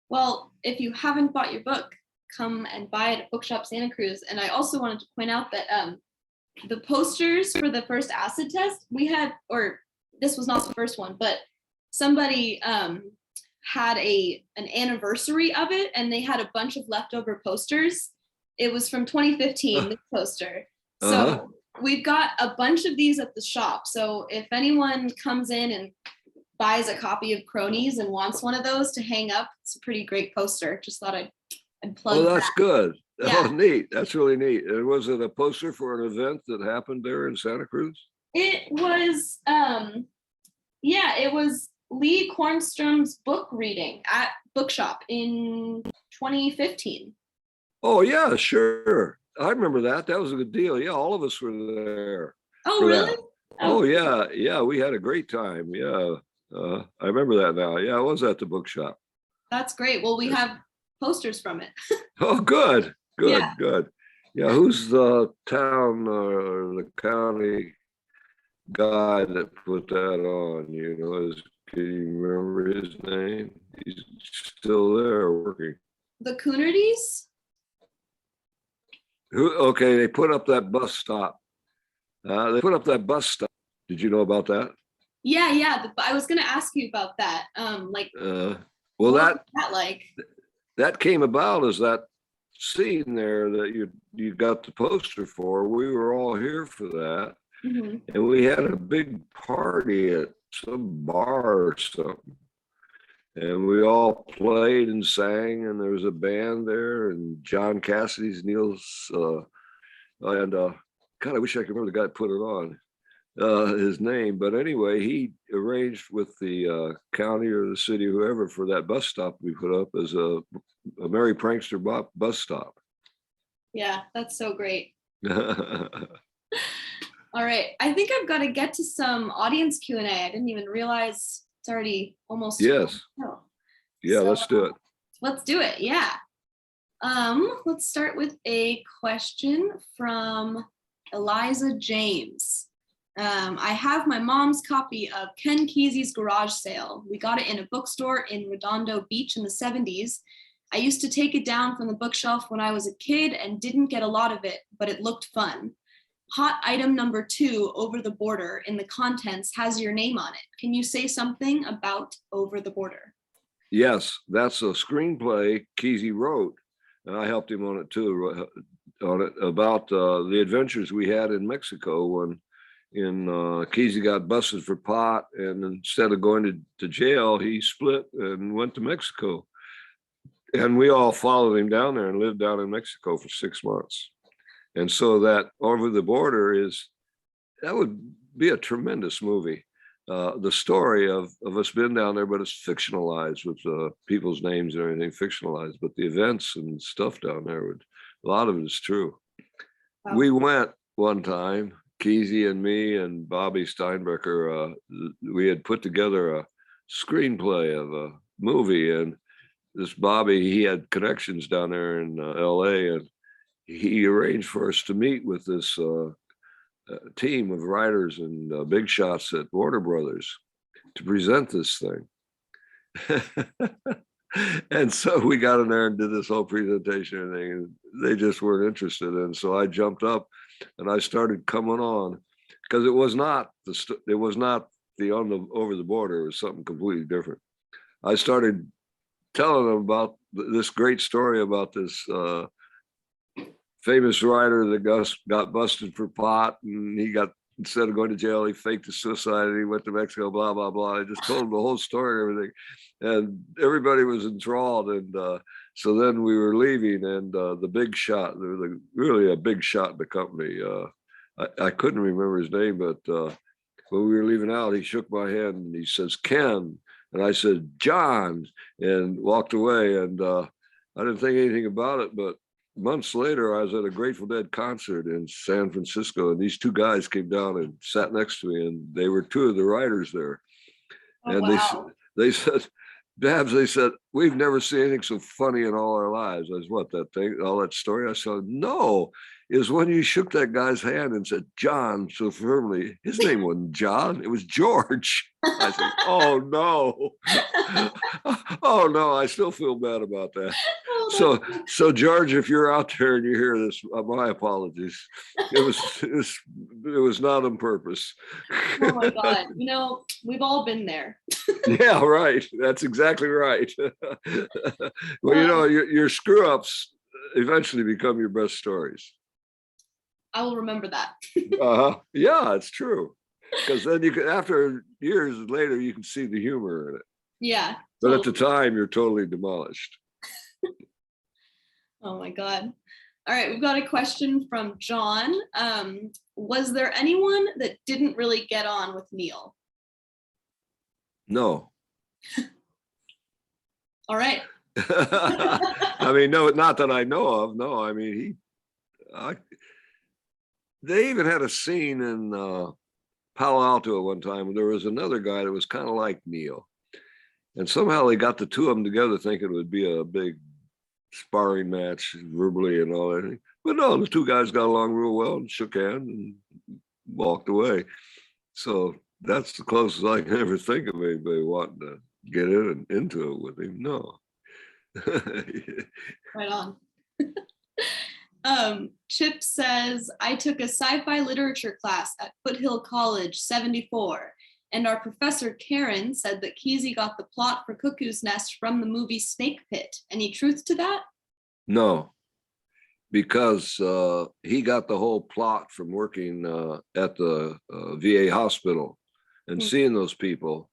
Well, if you haven't bought your book, come and buy it at Bookshop Santa Cruz. And I also wanted to point out that the posters for the first acid test we had, or this was not the first one, but somebody had an anniversary of it, and they had a bunch of leftover posters. It was from 2015, this poster. So we've got a bunch of these at the shop. So if anyone comes in and buys a copy of Cronies and wants one of those to hang up, it's a pretty great poster. Just thought I'd plug that. Oh, that's good. Yeah. Oh, neat. That's really neat. And was it a poster for an event that happened there in Santa Cruz? It was, it was Lee Cornstrom's book reading at Bookshop in 2015. Oh yeah, sure. I remember that. That was a good deal. Yeah, all of us were there. Oh, really? Oh yeah. We had a great time. Yeah. I remember that now. Yeah, I was at the bookshop. That's great. Well, we have posters from it. Oh, good. Yeah. Yeah, who's the town or the county guy that put that on? Can you remember his name? He's still there working. The Coonerties? Okay, they put up that bus stop. Did you know about that? Yeah. I was going to ask you about that. That came about as that scene there that you got the poster for. We were all here for that. Mm-hmm. And we had a big party at some bar or something. And we all played and sang, and there was a band there, and John Cassady's, Neal's, God, I wish I could remember the guy that put it on, his name. But anyway, he arranged with the county or the city, whoever, for that bus stop we put up as a Merry Prankster bus stop. Yeah, that's so great. All right, I think I've got to get to some audience Q&A. I didn't even realize it's already almost. Yes. Yeah, so, let's do it. Let's do it. Yeah. Let's start with a question from Eliza James. I have my mom's copy of Ken Kesey's Garage Sale. We got it in a bookstore in Redondo Beach in the 70s. I used to take it down from the bookshelf when I was a kid and didn't get a lot of it, but it looked fun. Hot item number 2, Over the Border, in the contents has your name on it. Can you say something about Over the Border? Yes, that's a screenplay Kesey wrote, and I helped him on it too, about the adventures we had in Mexico when Kesey got busted for pot, and instead of going to jail, he split and went to Mexico. And we all followed him down there and lived down in Mexico for 6 months. And so that Over the Border that would be a tremendous movie. The story of us being down there, but it's fictionalized with people's names and everything fictionalized, but the events and stuff down there, a lot of it is true. Wow. We went one time, Kesey and me and Bobby Steinbecker, we had put together a screenplay of a movie, and this Bobby, he had connections down there in LA, and he arranged for us to meet with this team of writers and big shots at Warner Brothers to present this thing. And so we got in there and did this whole presentation and everything, and they just weren't interested. And so I jumped up and I started coming on, because it was not over the border was something completely different. I started telling them about this great story about this famous writer that got busted for pot, and he got, instead of going to jail, he faked a suicide and he went to Mexico, blah, blah, blah. I just told him the whole story and everything. And everybody was enthralled. And so then we were leaving, and the big shot, there was really a big shot in the company. I couldn't remember his name, but when we were leaving out, he shook my hand and he says, Ken. And I said, John, and walked away. And I didn't think anything about it, but months later, I was at a Grateful Dead concert in San Francisco, and these two guys came down and sat next to me, and they were two of the writers there. Oh, and wow. they said, Babbs, they said, we've never seen anything so funny in all our lives. I said, what, that thing, all that story? I said, no, is when you shook that guy's hand and said, John, so firmly. His name wasn't John, it was George. I said, oh no. Oh no, I still feel bad about that. So George, if you're out there and you hear this, my apologies. It was not on purpose. Oh my God. You know, we've all been there. Yeah, right. That's exactly right. Well, you know, your screw ups eventually become your best stories. I will remember that. Yeah, it's true. Because then you can, after years later, you can see the humor in it. Yeah. But totally. at the time, you're totally demolished. Oh my God. All right, we've got a question from John. Was there anyone that didn't really get on with Neal? No. All right. I mean, no, not that I know of. No, I mean, they even had a scene in Palo Alto at one time where there was another guy that was kind of like Neal. And somehow they got the two of them together thinking it would be a big sparring match verbally and all that. But no, the two guys got along real well and shook hands and walked away. So that's the closest I can ever think of anybody wanting to get in and into it with him. No. Right on. Chip says, I took a sci-fi literature class at Foothill College, 74. And our professor, Karen, said that Kesey got the plot for Cuckoo's Nest from the movie Snake Pit. Any truth to that? No, because he got the whole plot from working at the VA hospital and seeing those people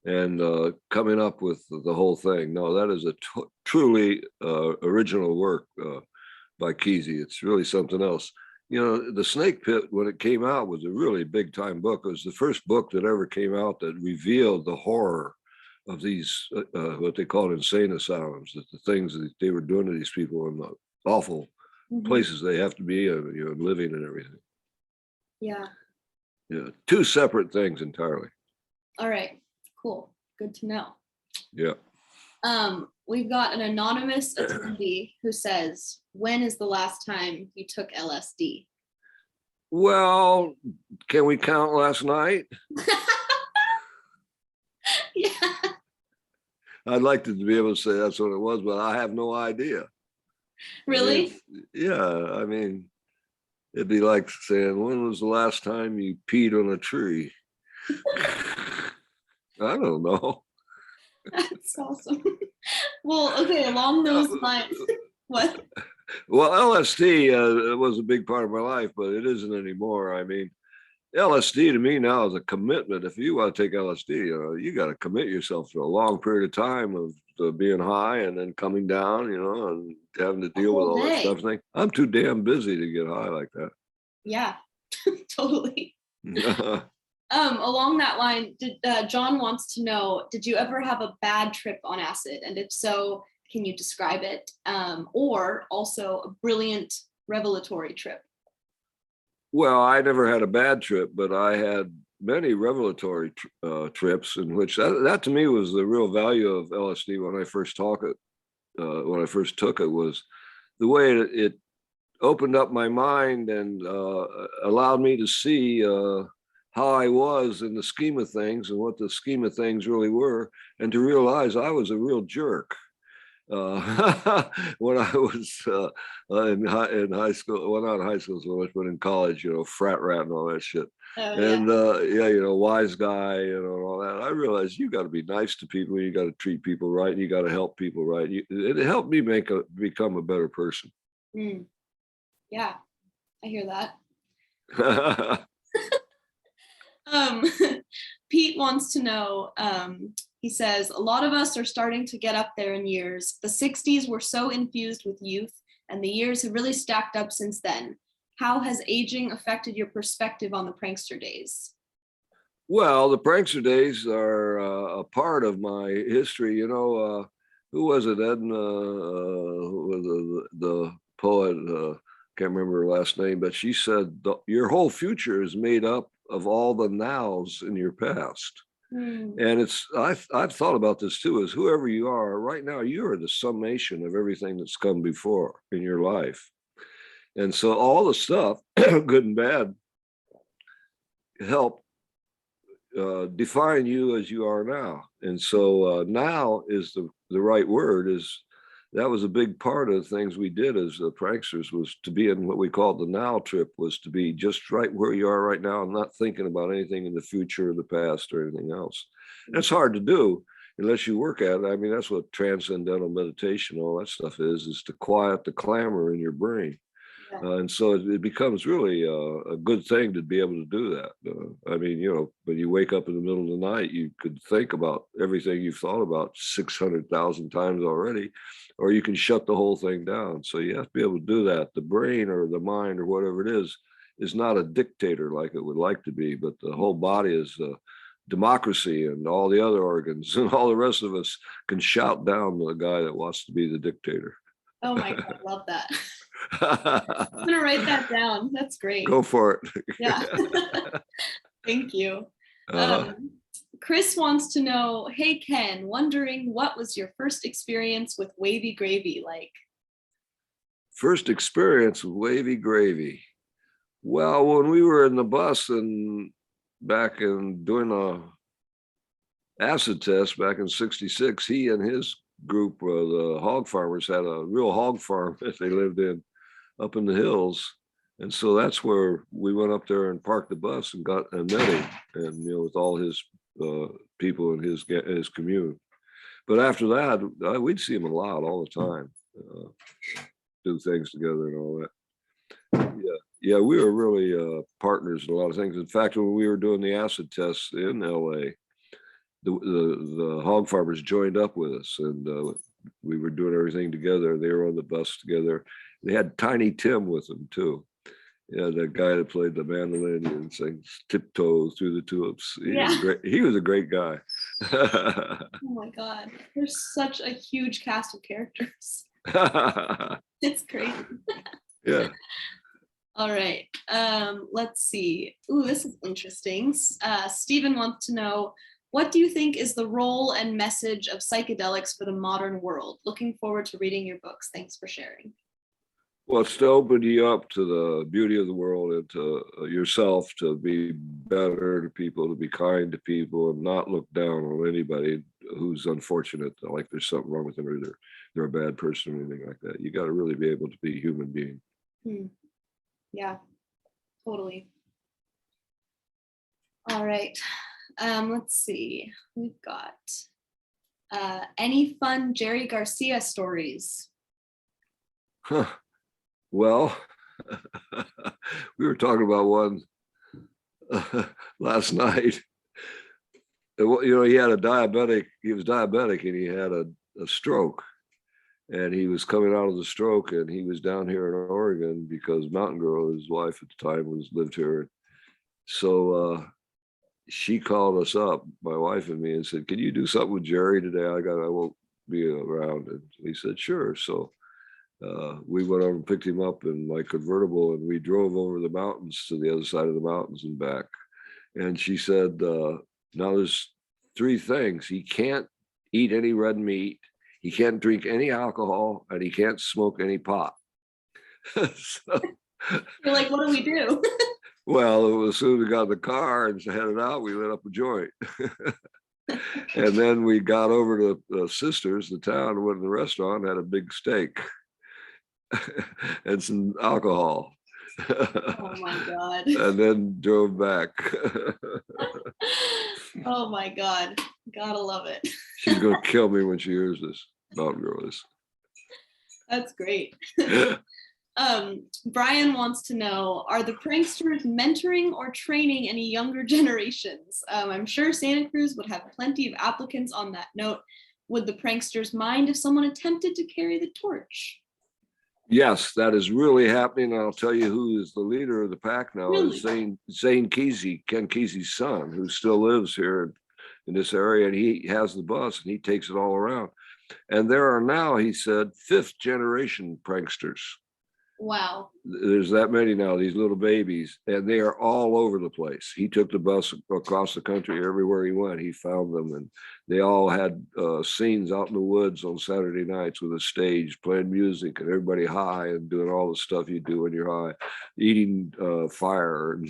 and coming up with the whole thing. No, that is a truly original work by Kesey. It's really something else. You know, the Snake Pit, when it came out, was a really big time book. It was the first book that ever came out that revealed the horror of these, what they called insane asylums, that the things that they were doing to these people and the awful places they have to be, you know, living and everything. Yeah. Yeah, two separate things entirely. All right, cool. Good to know. Yeah. We've got an anonymous attendee who says, when is the last time you took LSD? Well, can we count last night? Yeah. I'd like to be able to say that's what it was, but I have no idea. Really? I mean, it'd be like saying, when was the last time you peed on a tree? I don't know. That's awesome. Well, okay, along those lines, what? Well, LSD was a big part of my life, but it isn't anymore. I mean, LSD to me now is a commitment. If you want to take LSD, you got to commit yourself to a long period of time of being high and then coming down, and having to deal with all that stuff. I'm too damn busy to get high like that. Yeah, totally. Along that line, John wants to know, did you ever have a bad trip on acid? And if so, can you describe it? Or also a brilliant revelatory trip? Well, I never had a bad trip, but I had many revelatory trips in which that to me was the real value of LSD when I first took it, was the way it opened up my mind and allowed me to see how I was in the scheme of things and what the scheme of things really were, and to realize I was a real jerk. when I was in high school, well, not in high school so much, but in college, frat rat and all that shit. Oh yeah. And yeah, wise guy, and all that. I realized you got to be nice to people. You got to treat people right. And you got to help people right. It helped me become a better person. Mm. Yeah, I hear that. Pete wants to know, he says, a lot of us are starting to get up there in years. The 60s were so infused with youth, and the years have really stacked up since then. How has aging affected your perspective on the prankster days? Well, the prankster days are a part of my history. Who was it? Edna, who was the poet, can't remember her last name, but she said, your whole future is made up of all the nows in your past. And I've thought about this too, is whoever you are right now, you are the summation of everything that's come before in your life. And so all the stuff, good and bad, help define you as you are now. And so now is the right word. Is that was a big part of the things we did as pranksters, was to be in what we called the now trip, was to be just right where you are right now and not thinking about anything in the future or the past or anything else. And it's hard to do unless you work at it. I mean, that's what transcendental meditation, all that stuff is to quiet the clamor in your brain. And so it becomes really a good thing to be able to do that. I mean, when you wake up in the middle of the night, you could think about everything you've thought about 600,000 times already, or you can shut the whole thing down. So you have to be able to do that. The brain or the mind or whatever it is not a dictator like it would like to be, but the whole body is democracy, and all the other organs and all the rest of us can shout down the guy that wants to be the dictator. Oh my God, I love that. I'm gonna write that down. That's great. Go for it. Yeah. Thank you. Chris wants to know, hey Ken, wondering what was your first experience with Wavy Gravy like? First experience with Wavy Gravy. Well, when we were in the bus and back in doing a acid test back in '66, he and his group, the hog farmers, had a real hog farm that they lived in up in the hills. And so that's where we went up there and parked the bus and met him, and with all his people in his commune. But after that, we'd see him a lot, all the time, do things together and all that. Yeah, we were really partners in a lot of things. In fact, when we were doing the acid tests in LA, the hog farmers joined up with us, and we were doing everything together. They were on the bus together. They had Tiny Tim with them too. Yeah, the guy that played the mandolin and sings "Tiptoe Through the Tulips." He was a great guy. Oh my God, there's such a huge cast of characters. It's crazy. Yeah. All right. Let's see. Ooh, this is interesting. Stephen wants to know, what do you think is the role and message of psychedelics for the modern world? Looking forward to reading your books. Thanks for sharing. Well, it's to open you up to the beauty of the world and to yourself, to be better to people, to be kind to people, and not look down on anybody who's unfortunate, like there's something wrong with them, or they're a bad person or anything like that. You got to really be able to be a human being. Yeah, totally. All right. Let's see. We've got any fun Jerry Garcia stories? Well, we were talking about one last night. He had a diabetic. He was diabetic, and he had a stroke. And he was coming out of the stroke, and he was down here in Oregon because Mountain Girl, his wife at the time, lived here. So she called us up, my wife and me, and said, "Can you do something with Jerry today? I won't be around." And we said, "Sure." So we went over and picked him up in my convertible, and we drove over the mountains to the other side of the mountains and back. And she said, "Now there's three things: he can't eat any red meat, he can't drink any alcohol, and he can't smoke any pot." So, you're like, what do we do? Well, as soon as we got in the car and headed out, we lit up a joint. And then we got over to Sisters, the town, went to the restaurant, had a big steak and some alcohol. Oh my God. And then drove back. Oh my God. Gotta love it. She's going to kill me when she hears this. Mountain Girl is. That's great. Brian wants to know, are the pranksters mentoring or training any younger generations? I'm sure Santa Cruz would have plenty of applicants on that note. Would the pranksters mind if someone attempted to carry the torch? Yes, that is really happening. I'll tell you who is the leader of the pack now. Really? Is Zane Kesey, Ken Kesey's son, who still lives here in this area, and he has the bus and he takes it all around. And there are now, he said, 5th generation pranksters. Wow. There's that many now, these little babies, and they are all over the place. He took the bus across the country. Everywhere he went, he found them, and they all had scenes out in the woods on Saturday nights with a stage, playing music, and everybody high and doing all the stuff you do when you're high, eating fire and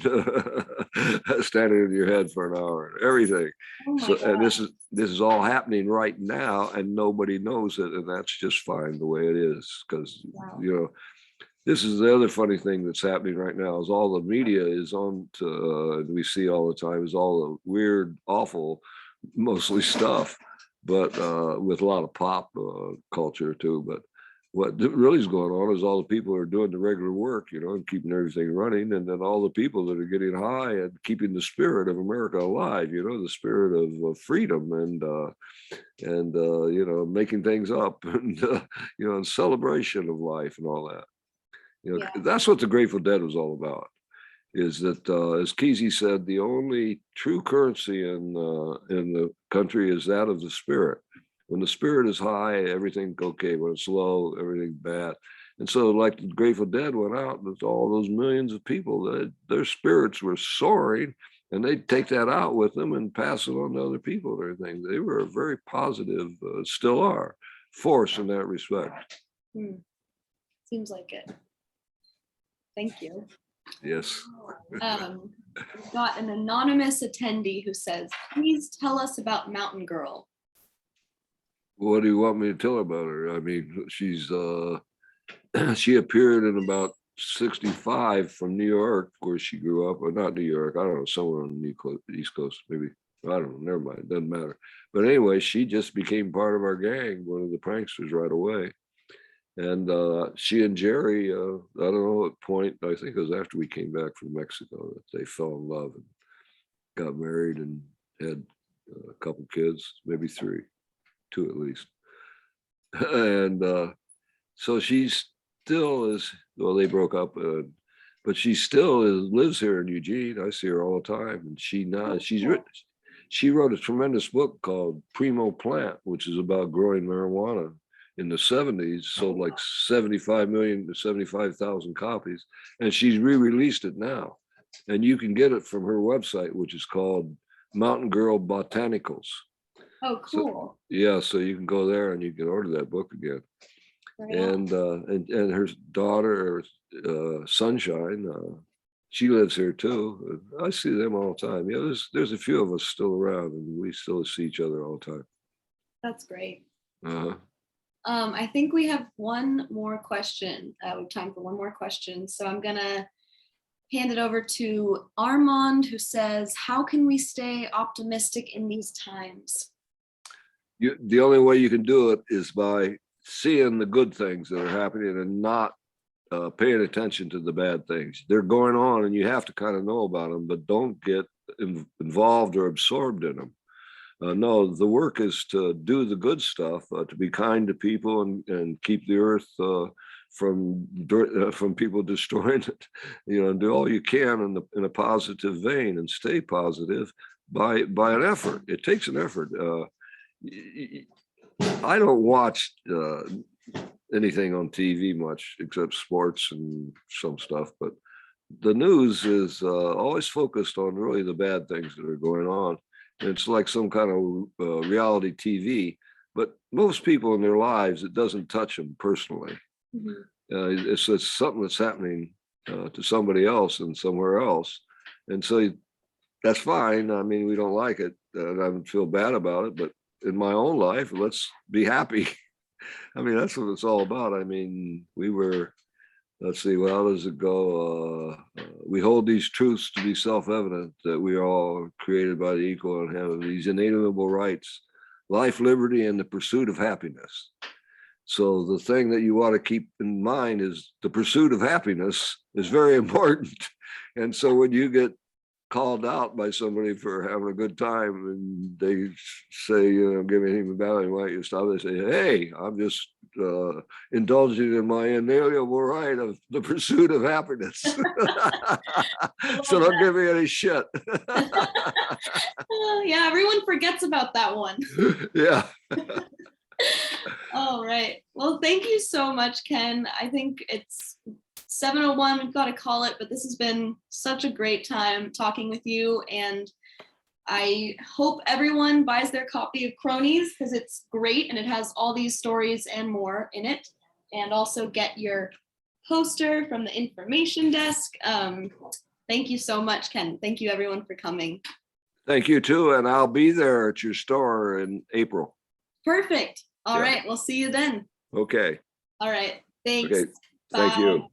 standing in your head for an hour, and everything. Oh So, my and God. this is all happening right now, and nobody knows it, and that's just fine the way it is, because Wow. you know. This is the other funny thing that's happening right now is all the media is on to, we see all the time is all the weird, awful, mostly stuff, but with a lot of pop culture too. But what really is going on is all the people who are doing the regular work, you know, and keeping everything running. And then all the people that are getting high and keeping the spirit of America alive, you know, the spirit of freedom and you know, making things up and, you know, and celebration of life and all that. You know, Yeah. that's what the Grateful Dead was all about. Is that, as Kesey said, the only true currency in the country is that of the spirit. When the spirit is high, everything's okay. When it's low, everything's bad. And so, like the Grateful Dead went out, with all those millions of people, that their spirits were soaring, and they'd take that out with them and pass it on to other people and everything. They were a very positive, still are, force in that respect. Seems like it. Thank you. Yes. We've got an anonymous attendee who says, please tell us about Mountain Girl. What do you want me to tell about her? I mean, she's she appeared in about 65 from New York, where she grew up, or not New York, I don't know, somewhere on the East Coast, maybe. I don't know, never mind, doesn't matter. But anyway, she just became part of our gang, one of the pranksters right away. And she and Jerry, I don't know at point, I think it was after we came back from Mexico, that they fell in love and got married and had a couple kids, maybe 3, 2 at least. And so she still is, well, they broke up, but she still lives here in Eugene. I see her all the time. And she wrote a tremendous book called Primo Plant, which is about growing marijuana. In the 70s, sold like 75 million to 75,000 copies, and she's re-released it now. And you can get it from her website, which is called Mountain Girl Botanicals. Oh, cool. So, yeah, so you can go there and you can order that book again. Right And her daughter, Sunshine, she lives here too. I see them all the time. Yeah, there's a few of us still around, and we still see each other all the time. That's great. Uh-huh. I think we have one more question. We have time for one more question. So I'm gonna hand it over to Armand, who says, how can we stay optimistic in these times? The only way you can do it is by seeing the good things that are happening and not paying attention to the bad things. They're going on and you have to kind of know about them, but don't get involved or absorbed in them. No, the work is to do the good stuff, to be kind to people and keep the earth from people destroying it, you know, and do all you can in a positive vein and stay positive by an effort. It takes an effort. I don't watch anything on TV much except sports and some stuff, but the news is always focused on really the bad things that are going on. It's like some kind of reality TV, but most people in their lives, it doesn't touch them personally. Mm-hmm. It's something that's happening to somebody else and somewhere else. And so that's fine. I mean, we don't like it. and I would feel bad about it. But in my own life, let's be happy. I mean, that's what it's all about. I mean, let's see, well, how does it go? We hold these truths to be self-evident, that we are all created by the equal and have these inalienable rights, life, liberty, and the pursuit of happiness. So the thing that you ought to keep in mind is the pursuit of happiness is very important. And so when you get called out by somebody for having a good time and they say, give me anything about it, why don't you stop? They say, hey, I'm just indulging in my inalienable right of the pursuit of happiness. So don't give me any shit. Yeah, everyone forgets about that one. Yeah. All right. Well, thank you so much, Ken. I think it's 7:01, we've got to call it, but this has been such a great time talking with you. And I hope everyone buys their copy of Cronies because it's great and it has all these stories and more in it. And also get your poster from the information desk. Thank you so much, Ken. Thank you everyone for coming. Thank you too. And I'll be there at your store in April. Perfect. All right. We'll see you then. Okay. All right. Thanks. Okay. Thank you.